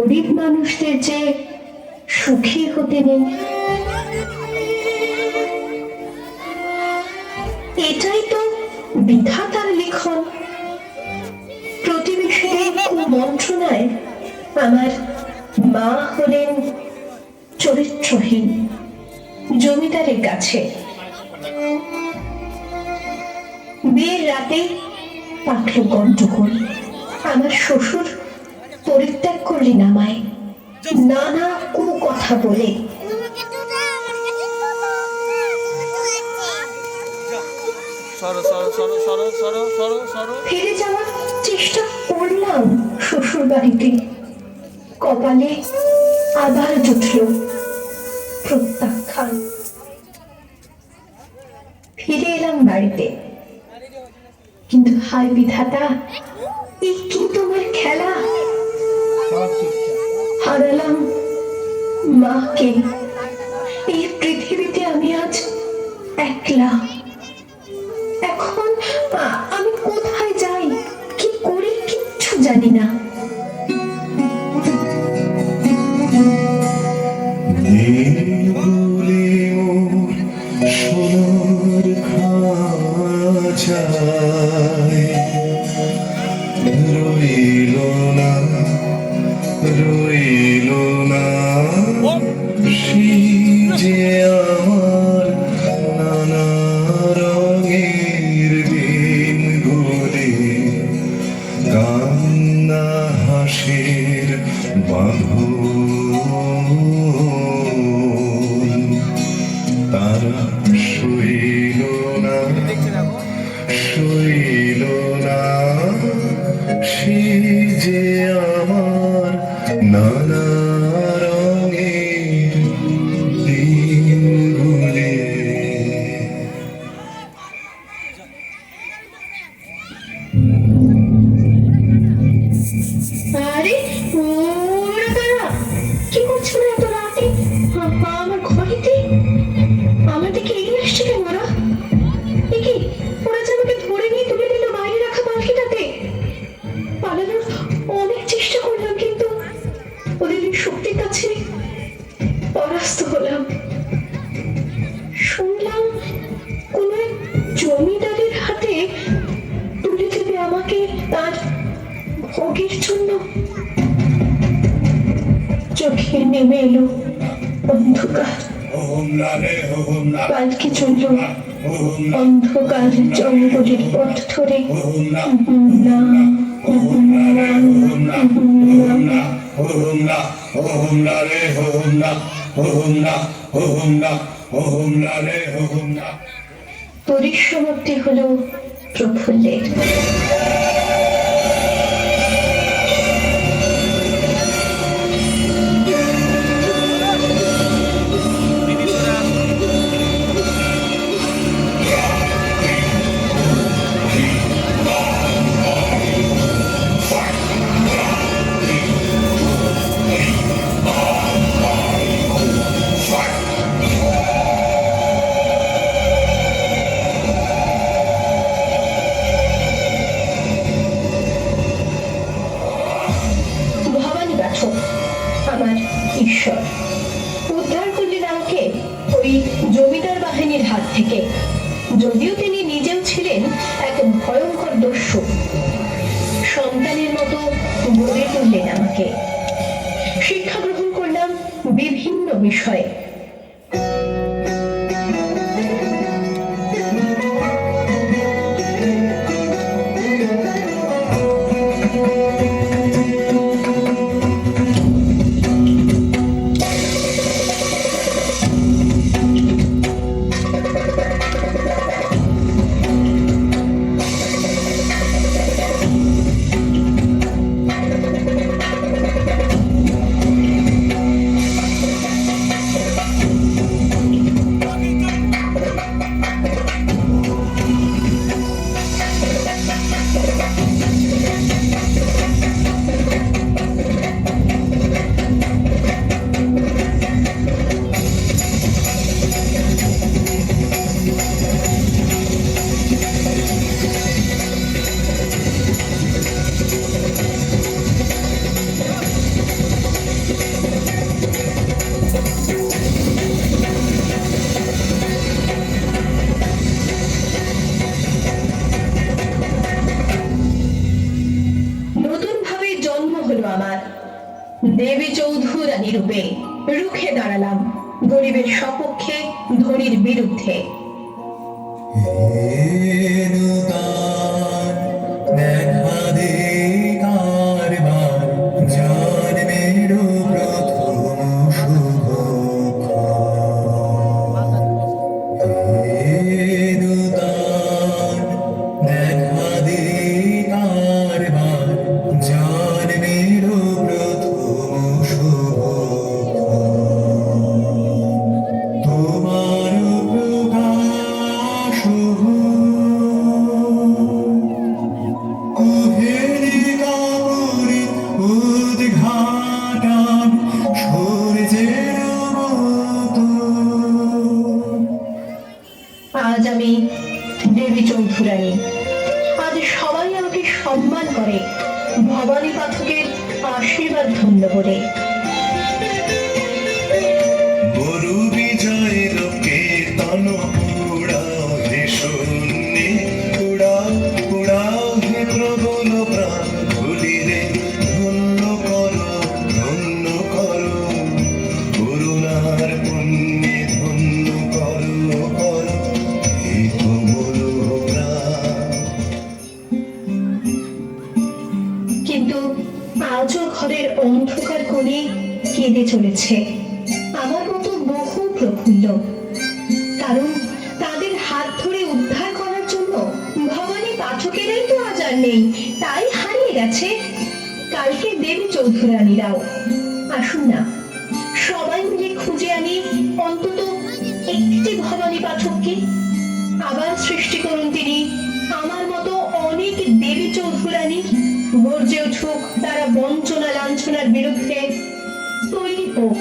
গরিব মানুষদের যে সুখী হতে নেই। এটাই তো বিধাতার লিখন। প্রতিবেশীদের কুমন্ত্রণায় আমার মা হলেন চরিত্রহীন জমিদারের কাছে। বিয়ের রাতে পাঠল গন্ডগোল। আমার শ্বশুর পরিত্যাগ করলেন আমায় নানা কথা বলে। ফিরে যাওয়ার চেষ্টা করলাম শ্বশুর বাড়িতে, কপালে আবার জুটল প্রত্যাখ্যান। ফিরে এলাম বাড়িতে, কিন্তু হায় বিধাতা, এই কি তোমার খেলা! হারালাম মাকে। এই পৃথিবীতে আমি আজ একলা। এখন আমি কোথায় যাই, কি করি, কিচ্ছু জানি না। রইল না যে আমার নানা রঙের দিনগুলি, কান্না হাসির বাঁধন তারা সইল না সে যে আমার নানা রঙের দিনগুলি। আরে ওরা কারা? কি করছো না এত রাতে আমার ঘরেতে? আমার দিকে এগিয়ে আসছে কেন ওরা? কি ওরা যে আমাকে ধরে নিয়ে তুলে দিল বাইরে রাখা পালকিটাতে। পালানোর অনেক চেষ্টা করলাম, কিন্তু ওদের শক্তির কাছে পরাস্ত হলাম। শুনলাম কোন এক জমিদারের হাতে তুলে দেবে আমাকে তার ভোগের জন্য। চোখে নেমে এলো অন্ধকার, পালকি চলল অন্ধকার জঙ্গলের পথ ধরে। পরিসমাপ্তি হলো প্রফুল্লের। আমার ঈশ্বর উদ্ধার করলেন আমাকে ওই জমিদার বাহিনীর হাত থেকে। যদিও তিনি নিজেও ছিলেন এক ভয়ঙ্কর দস্যু, সন্তানের মতো গড়ে তুললেন আমাকে। শিক্ষা গ্রহণ করলাম বিভিন্ন বিষয়ে। আমার। দেবী চৌধুরানী রূপে রুখে দাঁড়ালাম গরিবের সপক্ষে, ধনীর বিরুদ্ধে। হেনুতান দেখা দে কারবার জন্মের প্রথম শুভক্ষণ। হেনুতান দেখা দে কারবার জন্মের প্রথম শুভক্ষণ। তোমার প্রকাশ কুহেলি কাপড়ে উদ্ঘাটন সূর্যের মতো। আজ আমি দেবী চৌধুরানী, আজ সবাই আমাকে সম্মান করে ভবানী পাঠকের আশীর্বাদ ধন্য করে। বরু বিজয়ের কীর্তন উড়াও হে শূন্যে, উড়াও উড়াও হে প্রবল প্রাণ ভুলিরে, ধন্য করো করুণার পুণ্যে ধন্য করো হে কোমল প্রাণ। কিন্তু আজও ঘরের অন্ধকার কোণে কেঁদে চলেছে আমার মতো বহু প্রফুল্ল, কারণ তাদের হাত ধরে উদ্ধার করার জন্য ভবানী পাঠকেরাই তো আজ আর নেই, তাই হারিয়ে গেছে কালকে দেবী চৌধুরানীরাও। আসুন না, সবাই মিলে খুঁজে আনি অন্তত একটি ভবানী পাঠককে, আবার সৃষ্টি করুন তিনি আমার মতো অনেক দেবী চৌধুরানী। গর্জে উঠুক তারা বঞ্চনা লাঞ্ছনার বিরুদ্ধে, তৈরি হোক